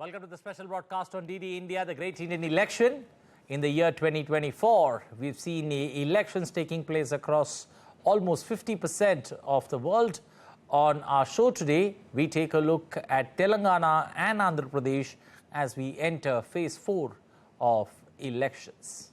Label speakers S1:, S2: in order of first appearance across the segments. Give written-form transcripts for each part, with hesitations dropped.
S1: Welcome to the special broadcast on DD India, the great Indian election in the year 2024. We've seen elections taking place across almost 50% of the world. On our show today, we take a look at Telangana and Andhra Pradesh as we enter phase 4 of elections.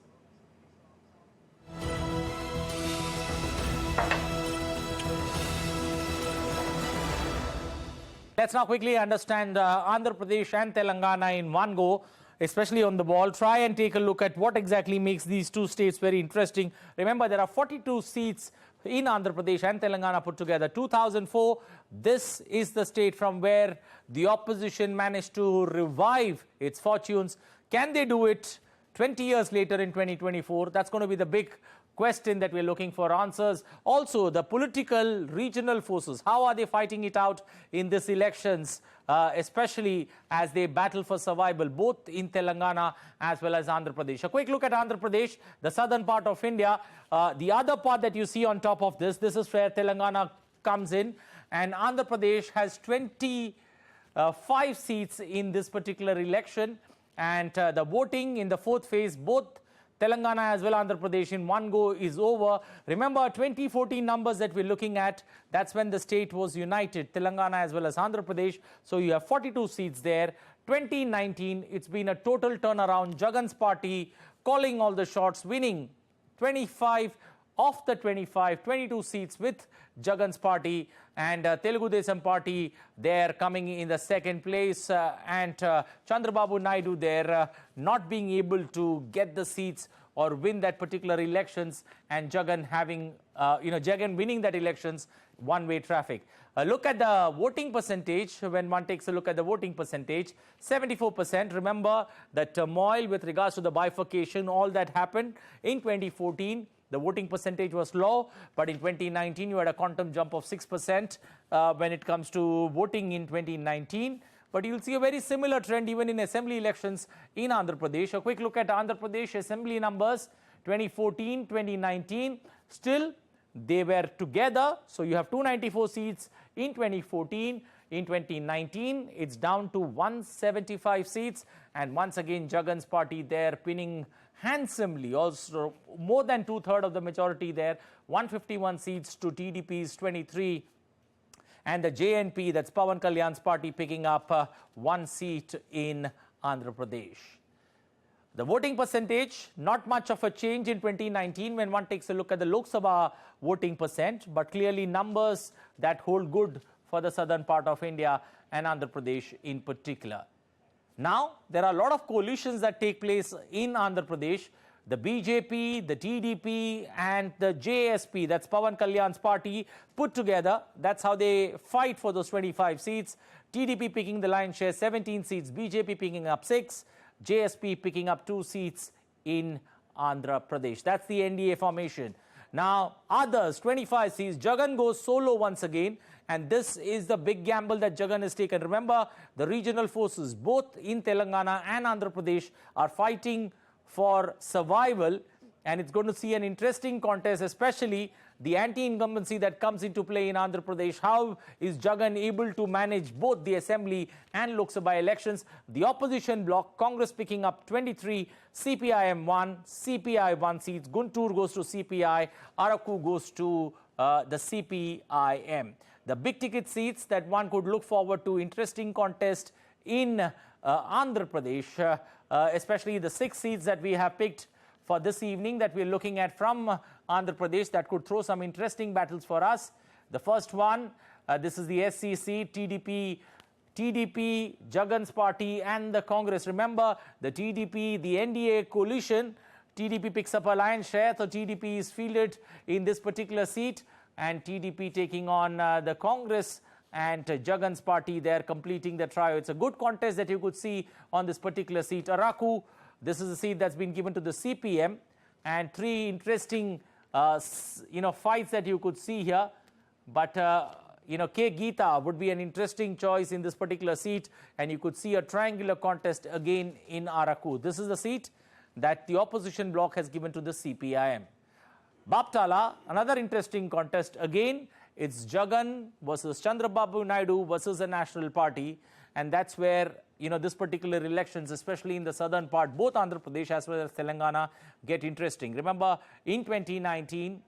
S1: Let's now quickly understand Andhra Pradesh and Telangana in one go, especially on the ball. Try and take a look at what exactly makes these two states very interesting. Remember, there are 42 seats in Andhra Pradesh and Telangana put together. 2004, this is the state from where the opposition managed to revive its fortunes. Can they do it 20 years later in 2024? That's going to be the big question that we're looking for answers. Also, the political regional forces, how are they fighting it out in these elections, especially as they battle for survival, both in Telangana as well as Andhra Pradesh. A quick look at Andhra Pradesh, the southern part of India. The other part that you see on top of this is where Telangana comes in, and Andhra Pradesh has 25 seats in this particular election. And the voting in the fourth phase, both Telangana as well Andhra Pradesh in one go is over. Remember 2014 numbers that we're looking at, that's when the state was united, Telangana as well as Andhra Pradesh. So you have 42 seats there. 2019, it's been a total turnaround. Jagan's party calling all the shots, winning 25 of the 22 seats with Jagan's party, and Telugu Desam party there coming in the second place, and Chandrababu Naidu there not being able to get the seats or win that particular elections, and Jagan having, Jagan winning that elections, one-way traffic. Look at the voting percentage. When one takes a look at the voting percentage, 74%. Remember the turmoil with regards to the bifurcation, all that happened in 2014. The voting percentage was low, but in 2019, you had a quantum jump of 6% when it comes to voting in 2019. But you'll see a very similar trend even in assembly elections in Andhra Pradesh. A quick look at Andhra Pradesh assembly numbers, 2014, 2019. Still, they were together. So you have 294 seats in 2014. In 2019, it's down to 175 seats. And once again, Jagan's party there pinning handsomely, also more than two-thirds of the majority there, 151 seats to TDP's 23. And the JNP, that's Pawan Kalyan's party, picking up 1 seat in Andhra Pradesh. The voting percentage, not much of a change in 2019 when one takes a look at the Lok Sabha voting percent, but clearly numbers that hold good for the southern part of India and Andhra Pradesh in particular. Now, there are a lot of coalitions that take place in Andhra Pradesh. The BJP, the TDP and the JSP, that's Pawan Kalyan's party, put together. That's how they fight for those 25 seats. TDP picking the lion's share, 17 seats. BJP picking up 6. JSP picking up 2 seats in Andhra Pradesh. That's the NDA formation. Now, others, 25 seats. Jagan goes solo once again. And this is the big gamble that Jagan has taken. Remember, the regional forces, both in Telangana and Andhra Pradesh, are fighting for survival. And it's going to see an interesting contest, especially the anti-incumbency that comes into play in Andhra Pradesh. How is Jagan able to manage both the assembly and Lok Sabha elections? The opposition bloc, Congress picking up 23, CPIM 1, CPI 1 seats. Guntur goes to CPI, Araku goes to the CPIM. The big ticket seats that one could look forward to, interesting contest in Andhra Pradesh, especially the 6 seats that we have picked for this evening that we're looking at from Andhra Pradesh that could throw some interesting battles for us. The first one, this is the SCC, TDP, Jagan's party and the Congress. Remember, the TDP, the NDA coalition, TDP picks up a lion's share, so TDP is fielded in this particular seat. And TDP taking on the Congress and Jagan's party there completing the trio. It's a good contest that you could see on this particular seat. Araku, this is a seat that's been given to the CPM, and 3 interesting fights that you could see here. But K. Geeta would be an interesting choice in this particular seat, and you could see a triangular contest again in Araku. This is the seat that the opposition bloc has given to the CPIM. Baptala, another interesting contest. Again, it's Jagan versus Chandrababu Naidu versus the National Party. and that's where this particular elections, especially in the southern part, both Andhra Pradesh as well as Telangana, get interesting. Remember, in 2019,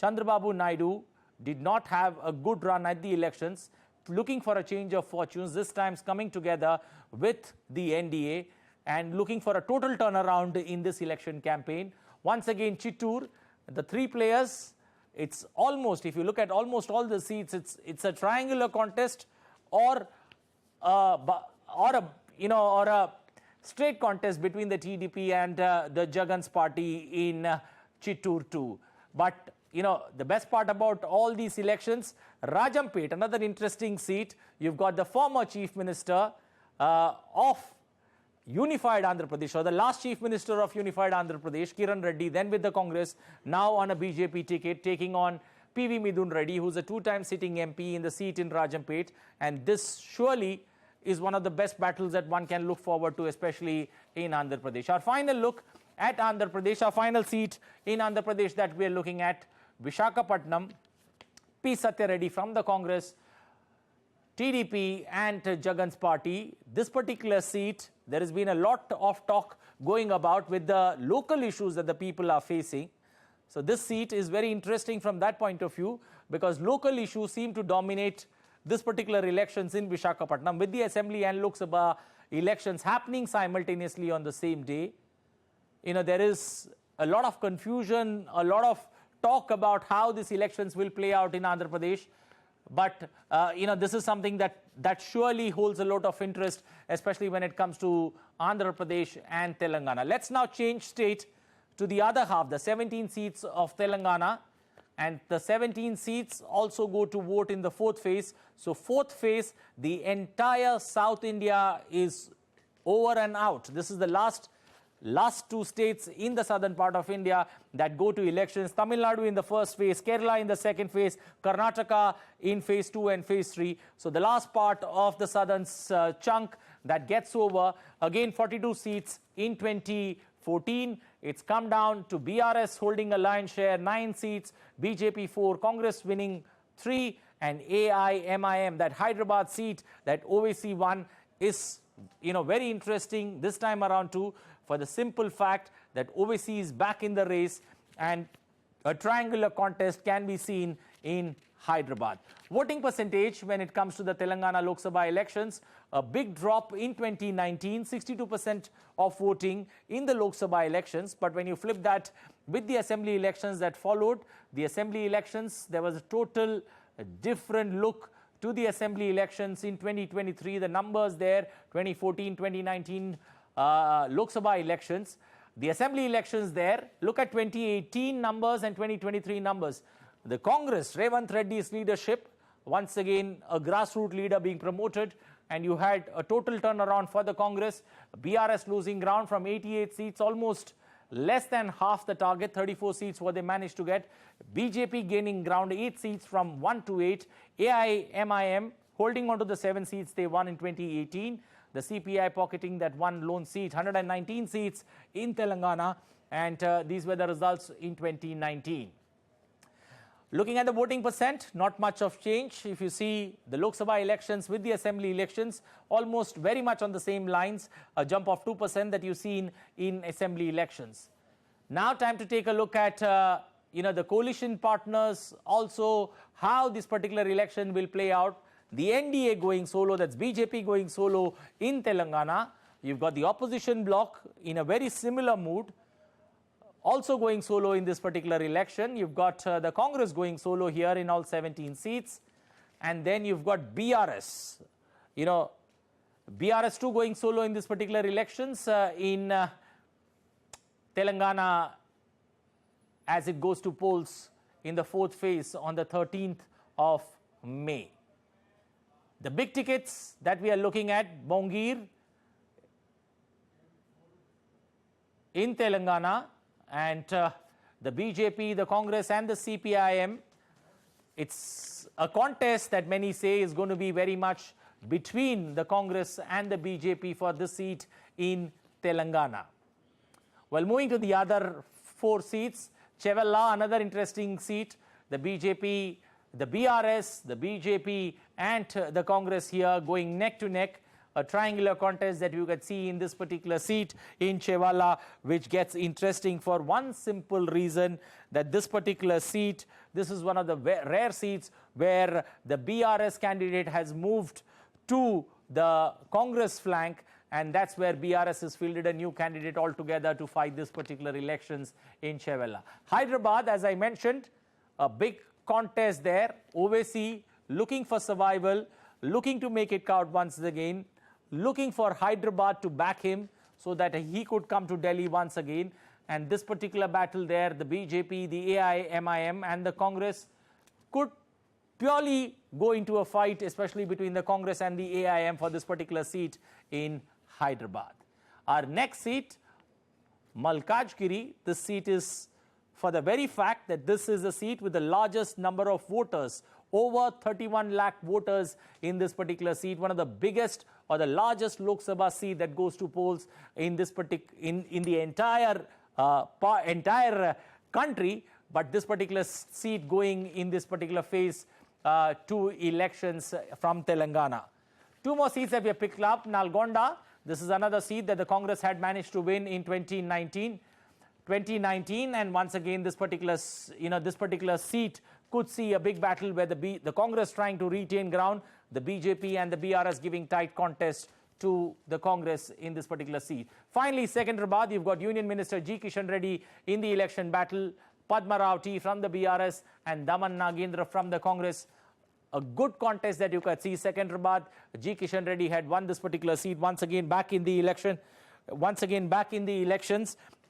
S1: Chandrababu Naidu did not have a good run at the elections, looking for a change of fortunes, this time coming together with the NDA and looking for a total turnaround in this election campaign. Once again, Chittoor, the three players, it's almost, if you look at almost all the seats, it's a triangular contest or a straight contest between the TDP and the Jagan's party in Chittoor too. But the best part about all these elections, Rajampet, another interesting seat. You've got the former Chief Minister of Unified Andhra Pradesh, or the last Chief Minister of Unified Andhra Pradesh, Kiran Reddy, then with the Congress, now on a BJP ticket, taking on PV Midun Reddy, who's a two-time sitting MP in the seat in Rajampet. And this surely is one of the best battles that one can look forward to, especially in Andhra Pradesh. Our final look at Andhra Pradesh, our final seat in Andhra Pradesh that we are looking at, Visakhapatnam, P. Satya Reddy from the Congress, TDP and Jagan's party. This particular seat, there has been a lot of talk going about with the local issues that the people are facing. So this seat is very interesting from that point of view, because local issues seem to dominate this particular elections in Visakhapatnam, with the Assembly and Lok Sabha elections happening simultaneously on the same day. There is a lot of confusion, a lot of talk about how these elections will play out in Andhra Pradesh. But, this is something that surely holds a lot of interest, especially when it comes to Andhra Pradesh and Telangana. Let's now change state to the other half, the 17 seats of Telangana. And the 17 seats also go to vote in the fourth phase. So fourth phase, the entire South India is over and out. This is the last two states in the southern part of India that go to elections. Tamil Nadu in the first phase, Kerala in the second phase, Karnataka in phase 2 and phase 3. So the last part of the southern chunk that gets over, again 42 seats in 2014. It's come down to BRS holding a lion's share, 9 seats, BJP 4, Congress winning 3, and AIMIM, that Hyderabad seat that OVC won, is very interesting this time around too, for the simple fact that OVC is back in the race and a triangular contest can be seen in Hyderabad. Voting percentage when it comes to the Telangana Lok Sabha elections, a big drop in 2019, 62% of voting in the Lok Sabha elections. But when you flip that with the assembly elections that followed, the assembly elections, there was a total different look to the assembly elections in 2023. The numbers there, 2014, 2019 Lok Sabha elections. The assembly elections there, look at 2018 numbers and 2023 numbers. The Congress, Revant Reddy's leadership, once again a grassroots leader being promoted, and you had a total turnaround for the Congress. BRS losing ground from 88 seats, almost less than half the target, 34 seats what they managed to get. BJP gaining ground, 8 seats from 1 to 8. AIMIM holding on to the 7 seats they won in 2018. The CPI pocketing that one lone seat, 119 seats in Telangana, and these were the results in 2019. Looking at the voting percent, not much of change. If you see the Lok Sabha elections with the assembly elections, almost very much on the same lines, a jump of 2% that you've seen in assembly elections. Now time to take a look at the coalition partners, also how this particular election will play out. The NDA going solo, that's BJP going solo in Telangana. You've got the opposition bloc in a very similar mood, also going solo in this particular election. You've got the Congress going solo here in all 17 seats. And then you've got BRS. BRS too going solo in this particular elections in Telangana as it goes to polls in the fourth phase on the 13th of May. The big tickets that we are looking at, Bongir in Telangana, and the BJP, the Congress and the CPIM. It's a contest that many say is going to be very much between the Congress and the BJP for this seat in Telangana. Well, moving to the other 4 seats, Chevella, another interesting seat. The BJP the BRS, the BJP and the Congress here going neck to neck. A triangular contest that you can see in this particular seat in Chewala, which gets interesting for one simple reason, that this particular seat, this is one of the rare seats where the BRS candidate has moved to the Congress flank, and that's where BRS has fielded a new candidate altogether to fight this particular elections in Chewala. Hyderabad, as I mentioned, a big contest there. Owaisi looking for survival, looking to make it count once again, looking for Hyderabad to back him so that he could come to Delhi once again. And this particular battle there, the BJP, the AIMIM and the Congress could purely go into a fight, especially between the Congress and the AIM for this particular seat in Hyderabad. Our next seat, Malkajgiri, this seat is for the very fact that this is a seat with the largest number of voters, over 31 lakh voters in this particular seat, one of the biggest or the largest Lok Sabha seat that goes to polls in this in the entire country, but this particular seat going in this particular phase to elections from Telangana. Two more seats that we have picked up. Nalgonda, this is another seat that the Congress had managed to win in 2019, and once again this particular seat could see a big battle where the Congress trying to retain ground, the BJP and the BRS giving tight contest to the Congress in this particular seat. Finally, Secunderabad, you've got Union Minister G. Kishan Reddy in the election battle, Padma Rauti from the BRS and Daman Nagendra from the Congress. A good contest that you could see. Secunderabad, G. Kishan Reddy had won this particular seat once again back in the elections,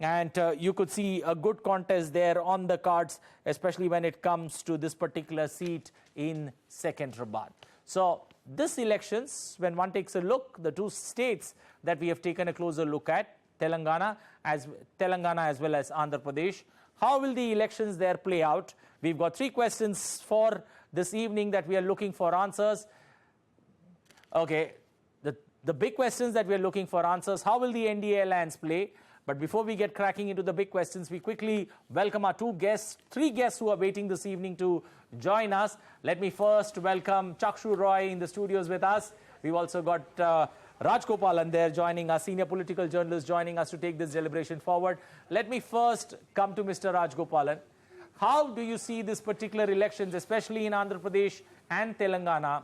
S1: and you could see a good contest there on the cards, especially when it comes to this particular seat in Secunderabad. So this elections, when one takes a look, the two states that we have taken a closer look at, Telangana as well as Andhra Pradesh, how will the elections there play out? We've got three questions for this evening that we are looking for answers. Okay, the big questions that we are looking for answers, how will the NDA alliance play? But before we get cracking into the big questions, we quickly welcome our three guests who are waiting this evening to join us. Let me first welcome Chakshu Roy in the studios with us. We've also got Raj Gopalan there joining us, senior political journalist joining us to take this deliberation forward. Let me first come to Mr. Raj Gopalan. How do you see this particular elections, especially in Andhra Pradesh and Telangana,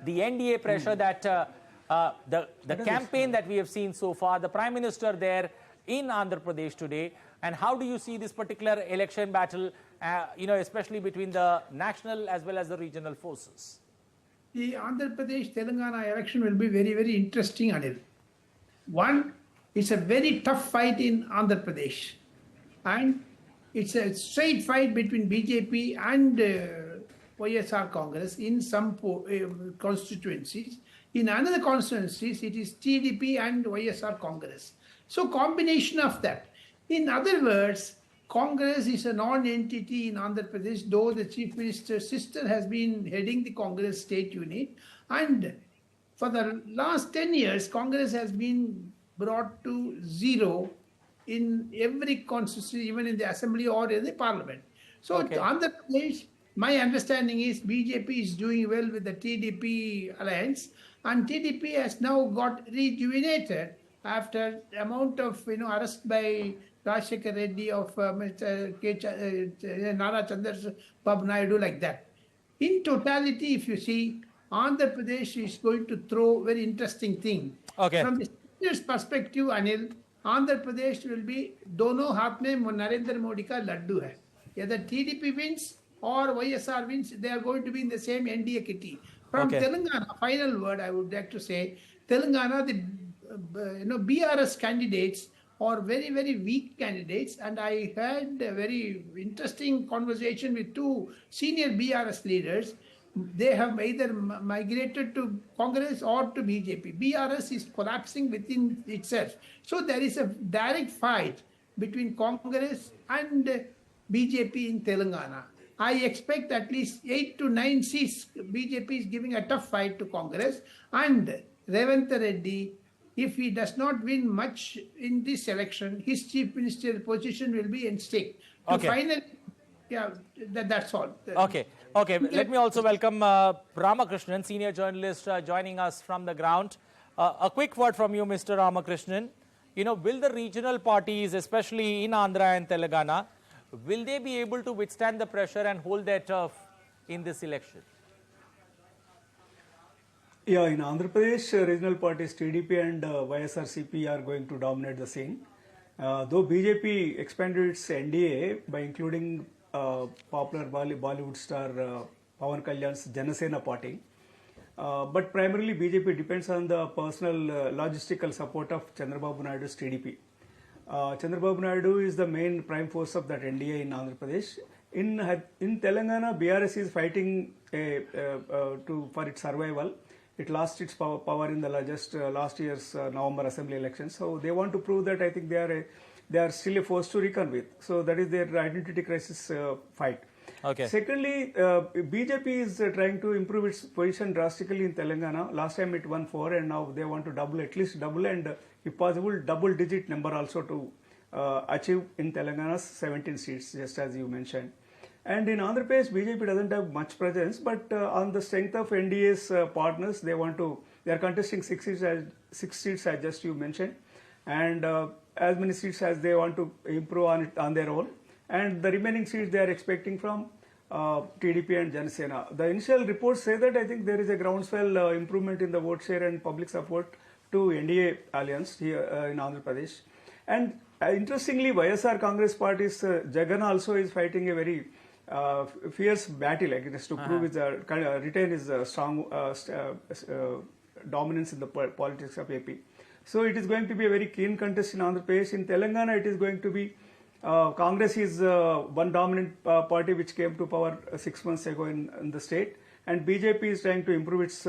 S1: the NDA pressure that the campaign that we have seen so far, the Prime Minister there in Andhra Pradesh today, and how do you see this particular election battle, especially between the national as well as the regional forces?
S2: The Andhra Pradesh-Telangana election will be very, very interesting, Anil. One, it's a very tough fight in Andhra Pradesh. And it's a straight fight between BJP and YSR Congress in some constituencies. In another constituencies, it is TDP and YSR Congress. So combination of that. In other words, Congress is a non-entity in Andhra Pradesh, though the Chief Minister's sister has been heading the Congress state unit. And for the last 10 years, Congress has been brought to zero in every constituency, even in the assembly or in the parliament. So Andhra Pradesh, my understanding is BJP is doing well with the TDP alliance, and TDP has now got rejuvenated after the amount of arrest by Rajshekar Reddy of Mr. Nara Chandrababu Naidu, like that. In totality, if you see, Andhra Pradesh is going to throw very interesting thing.
S1: Okay.
S2: From the speaker's perspective, Anil, Andhra Pradesh will be dono haath mein Narendra Modi ka laddu hai. Either TDP wins or YSR wins, they are going to be in the same NDA kitty. From Telangana, final word I would like to say, Telangana, the BRS candidates are very, very weak candidates, and I had a very interesting conversation with two senior BRS leaders. They have either migrated to Congress or to BJP. BRS is collapsing within itself. So there is a direct fight between Congress and BJP in Telangana. I expect at least 8 to 9 seats. BJP is giving a tough fight to Congress. And Revant Reddy, if he does not win much in this election, his chief ministerial position will be in stake. To finally Yeah, that's all.
S1: Okay. Let me also welcome Ramakrishnan, senior journalist, joining us from the ground. A quick word from you, Mr. Ramakrishnan. Will the regional parties, especially in Andhra and Telangana, will they be able to withstand the pressure and hold their turf in this election?
S3: Yeah, in Andhra Pradesh, regional parties TDP and YSRCP are going to dominate the scene. Though BJP expanded its NDA by including popular Bollywood star Pawan Kalyan's Janasena party, but primarily BJP depends on the personal logistical support of Chandrababu Naidu's TDP. Chandrababu Naidu is the main prime force of that NDA in Andhra Pradesh. In Telangana, BRS is fighting for its survival. It lost its power in the last year's November Assembly elections. So they want to prove that I think they are still a force to reckon with. So that is their identity crisis fight.
S1: Okay.
S3: Secondly, BJP is trying to improve its position drastically in Telangana. Last time it won 4 and now they want to at least double and if possible double-digit number also to achieve in Telangana's 17 seats, just as you mentioned. And in Andhra Pradesh, BJP doesn't have much presence, but on the strength of NDA's partners, they are contesting 6 seats as just you mentioned, and as many seats as they want to improve on their own. And the remaining seats they are expecting from TDP and Janasena. The initial reports say that I think there is a groundswell improvement in the vote share and public support to NDA alliance here in Andhra Pradesh. And interestingly, YSR Congress Party's Jagan also is fighting a very fierce battle against to prove retain his strong dominance in the politics of AP. So it is going to be a very keen contest in Andhra Pradesh. In Telangana, it is going to be Congress is one dominant party which came to power 6 months ago in the state, and BJP is trying to improve its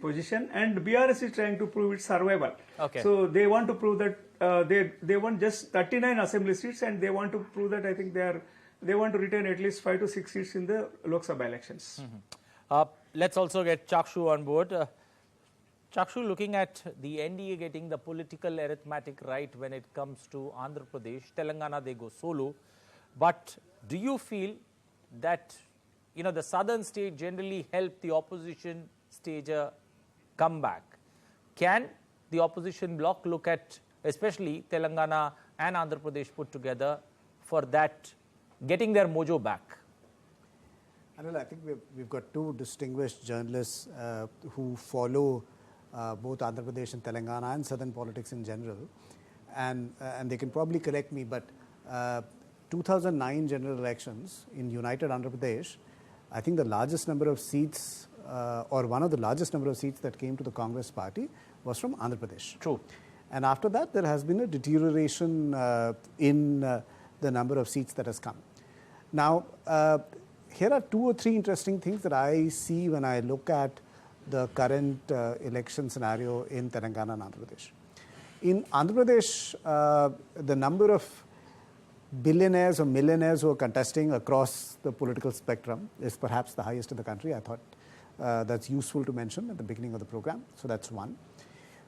S3: position, and BRS is trying to prove its survival.
S1: Okay.
S3: So they want to prove that they want just 39 assembly seats, and they want to prove that I think they want to retain at least 5 to 6 seats in the Lok Sabha elections.
S1: Let's also get Chakshu on board. Chakshu, looking at the NDA getting the political arithmetic right when it comes to Andhra Pradesh, Telangana, they go solo. But do you feel that the southern state generally help the opposition stage a comeback? Can the opposition bloc look at, especially Telangana and Andhra Pradesh put together, for that getting their mojo back?
S4: Anil, I think we've got two distinguished journalists who follow both Andhra Pradesh and Telangana and southern politics in general, and they can probably correct me, but 2009 general elections in United Andhra Pradesh, I think the largest number of seats or one of the largest number of seats that came to the Congress party was from Andhra Pradesh.
S1: True.
S4: And after that, there has been a deterioration in the number of seats that has come. Now, here are 2 or 3 interesting things that I see when I look at the current election scenario in Telangana and Andhra Pradesh. In Andhra Pradesh, the number of billionaires or millionaires who are contesting across the political spectrum is perhaps the highest in the country. I thought that's useful to mention at the beginning of the program. So that's one.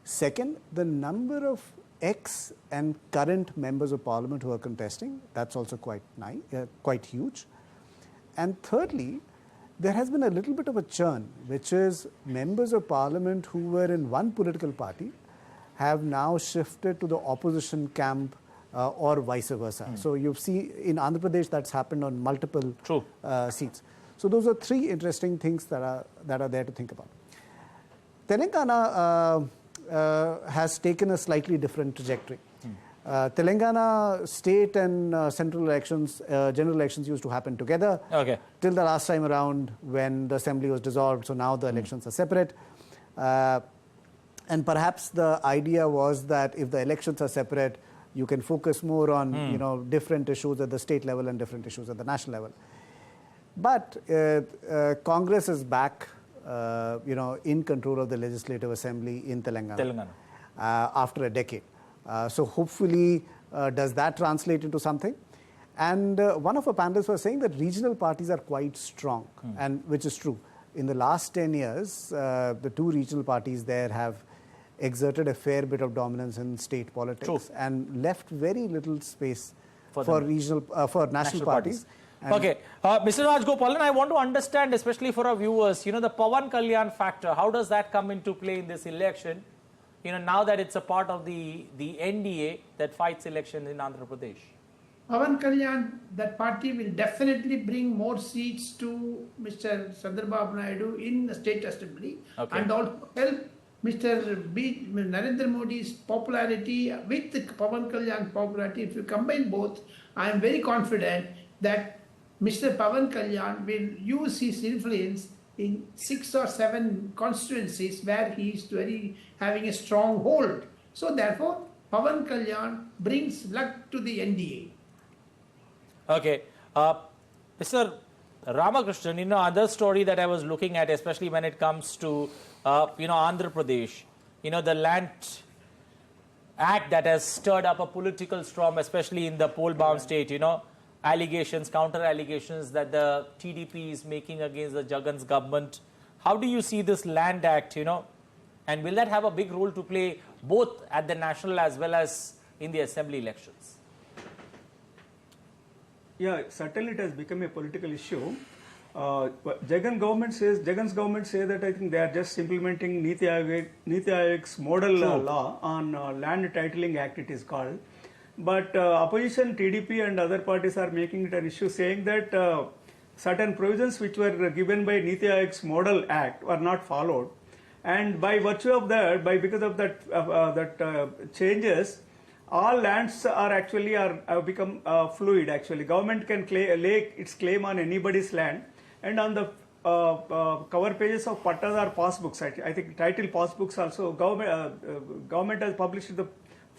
S4: Second, the number of ex and current members of parliament who are contesting, that's also quite huge. And thirdly, there has been a little bit of a churn, which is members of parliament who were in one political party have now shifted to the opposition camp or vice versa. So you've seen in Andhra Pradesh that's happened on multiple seats. So those are 3 interesting things that are there to think about. Telangana has taken a slightly different trajectory. Telangana state and central elections, general elections used to happen together till the last time around when the assembly was dissolved. So now the elections are separate. And perhaps the idea was that if the elections are separate, you can focus more on different issues at the state level and different issues at the national level. But Congress is back, in control of the legislative assembly in Telangana. After a decade. So hopefully, does that translate into something? And one of our panelists was saying that regional parties are quite strong, and which is true. In the last 10 years, the 2 regional parties there have exerted a fair bit of dominance in state politics and left very little space for national parties. And
S1: Okay, Mr. Rajgopalan, I want to understand, especially for our viewers, the Pawan Kalyan factor, how does that come into play in this election? Now that it's a part of the NDA that fights elections in Andhra Pradesh.
S2: Pavan Kalyan, that party will definitely bring more seats to Mr. Chandrababu Naidu in the State Assembly,
S1: Okay.
S2: and also help Narendra Modi's popularity with the Pavan Kalyan's popularity. If you combine both, I am very confident that Mr. Pavan Kalyan will use his influence in 6 or 7 constituencies where he is having a strong hold. So therefore, Pavan Kalyan brings luck to the NDA.
S1: Okay, Mr. Ramakrishnan, other story that I was looking at, especially when it comes to, Andhra Pradesh, the Land Act that has stirred up a political storm, especially in the poll-bound state, allegations, counter-allegations that the TDP is making against the Jagan's government. How do you see this Land Act, and will that have a big role to play both at the national as well as in the assembly elections?
S3: Yeah, certainly it has become a political issue. Jagan's government says that I think they are just implementing Niti Ayog's model law on Land Titling Act, it is called. But opposition, TDP and other parties are making it an issue, saying that certain provisions which were given by Niti Ayog's model act were not followed, and by virtue of that, because of that changes, all lands are actually have become fluid. Actually, government can lay its claim on anybody's land, and on the cover pages of pattas or passbooks, I think title passbooks also, government has published the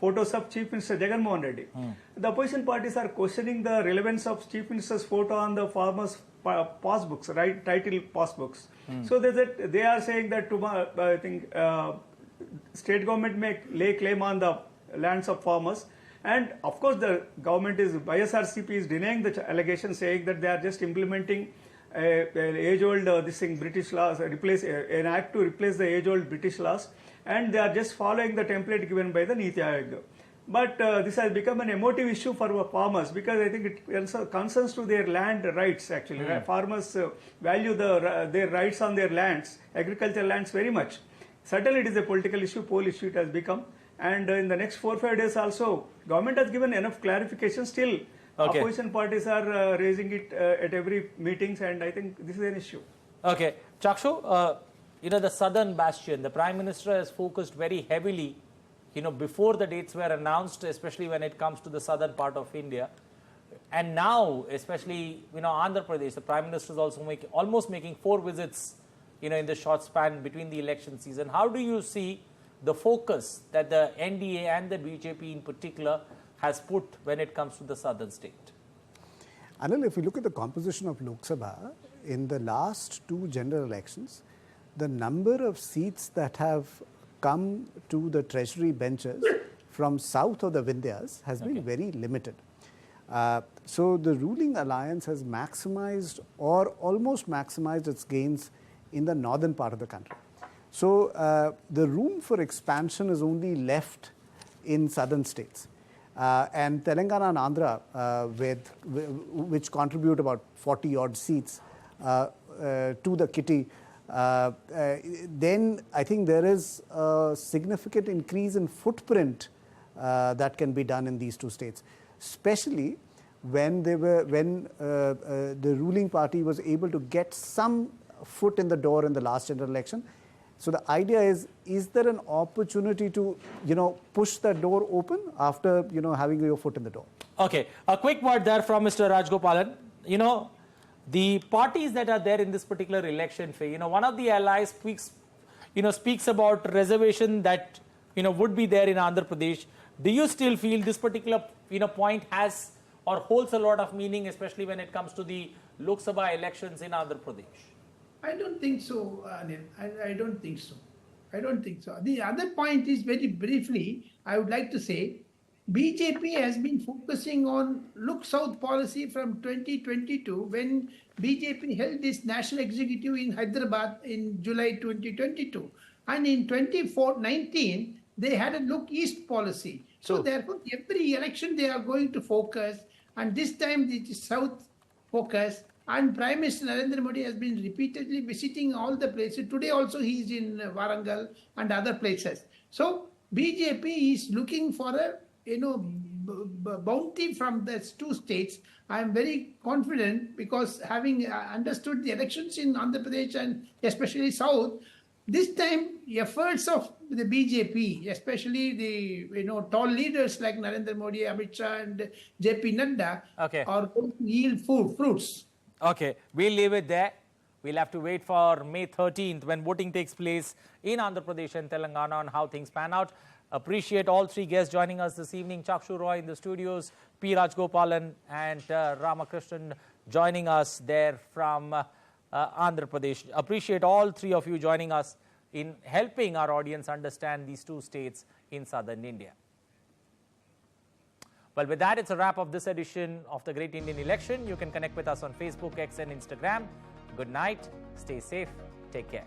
S3: photos of Chief Minister Jagan Mohan Reddy. The opposition parties are questioning the relevance of Chief Minister's photo on the farmers' passbooks, right? Title passbooks. So they are saying that I think state government may lay claim on the lands of farmers, and of course the government YSRCP is denying the allegation, saying that they are just implementing an age-old British laws, an act to replace the age-old British laws, and they are just following the template given by the Niti Ayog. But this has become an emotive issue for farmers, because I think it concerns to their land rights actually. Farmers value their rights on their lands, agricultural lands, very much. Certainly it is a political issue, poll issue it has become. And in the next 4 or 5 days also, government has given enough clarification. Still, opposition parties are raising it at every meetings, and I think this is an issue.
S1: Okay, Chakshu, the southern bastion, the Prime Minister has focused very heavily, before the dates were announced, especially when it comes to the southern part of India. And now, especially, Andhra Pradesh, the Prime Minister is also almost making 4 visits, in the short span between the election season. How do you see the focus that the NDA and the BJP in particular has put when it comes to the southern state?
S4: Anil, if you look at the composition of Lok Sabha, in the last 2 general elections, the number of seats that have come to the treasury benches from south of the Vindhyas has been very limited. So the ruling alliance has maximized or almost maximized its gains in the northern part of the country. So the room for expansion is only left in southern states. And Telangana and Andhra, which contribute about 40 odd seats to the kitty, then I think there is a significant increase in footprint that can be done in these 2 states, especially when the ruling party was able to get some foot in the door in the last general election. So the idea is there an opportunity to, push that door open after, having your foot in the door? Okay,
S1: a quick word there from Mr. Rajgopalan. The parties that are there in this particular election, one of the allies speaks about reservation that, would be there in Andhra Pradesh. Do you still feel this particular, point has or holds a lot of meaning, especially when it comes to the Lok Sabha elections in Andhra Pradesh?
S2: I don't think so, Anil. I don't think so. I don't think so. The other point is, very briefly, I would like to say, BJP has been focusing on look south policy from 2022, when BJP held this national executive in Hyderabad in July 2022. And in 2019, they had a look east policy. So therefore, every election they are going to focus, and this time it is south focus. And Prime Minister Narendra Modi has been repeatedly visiting all the places. Today also he is in Warangal and other places. So BJP is looking for a bounty from these two states. I am very confident because having understood the elections in Andhra Pradesh and especially South, this time efforts of the BJP, especially the tall leaders like Narendra Modi, Amit Shah, and JP Nadda, are going to yield fruits.
S1: Okay, we'll leave it there. We'll have to wait for May 13th when voting takes place in Andhra Pradesh and Telangana on how things pan out. Appreciate all three guests joining us this evening. Chakshu Roy in the studios, P. Rajgopalan and Ramakrishnan joining us there from Andhra Pradesh. Appreciate all three of you joining us in helping our audience understand these two states in southern India. Well, with that, it's a wrap of this edition of the Great Indian Election. You can connect with us on Facebook, X and Instagram. Good night. Stay safe. Take care.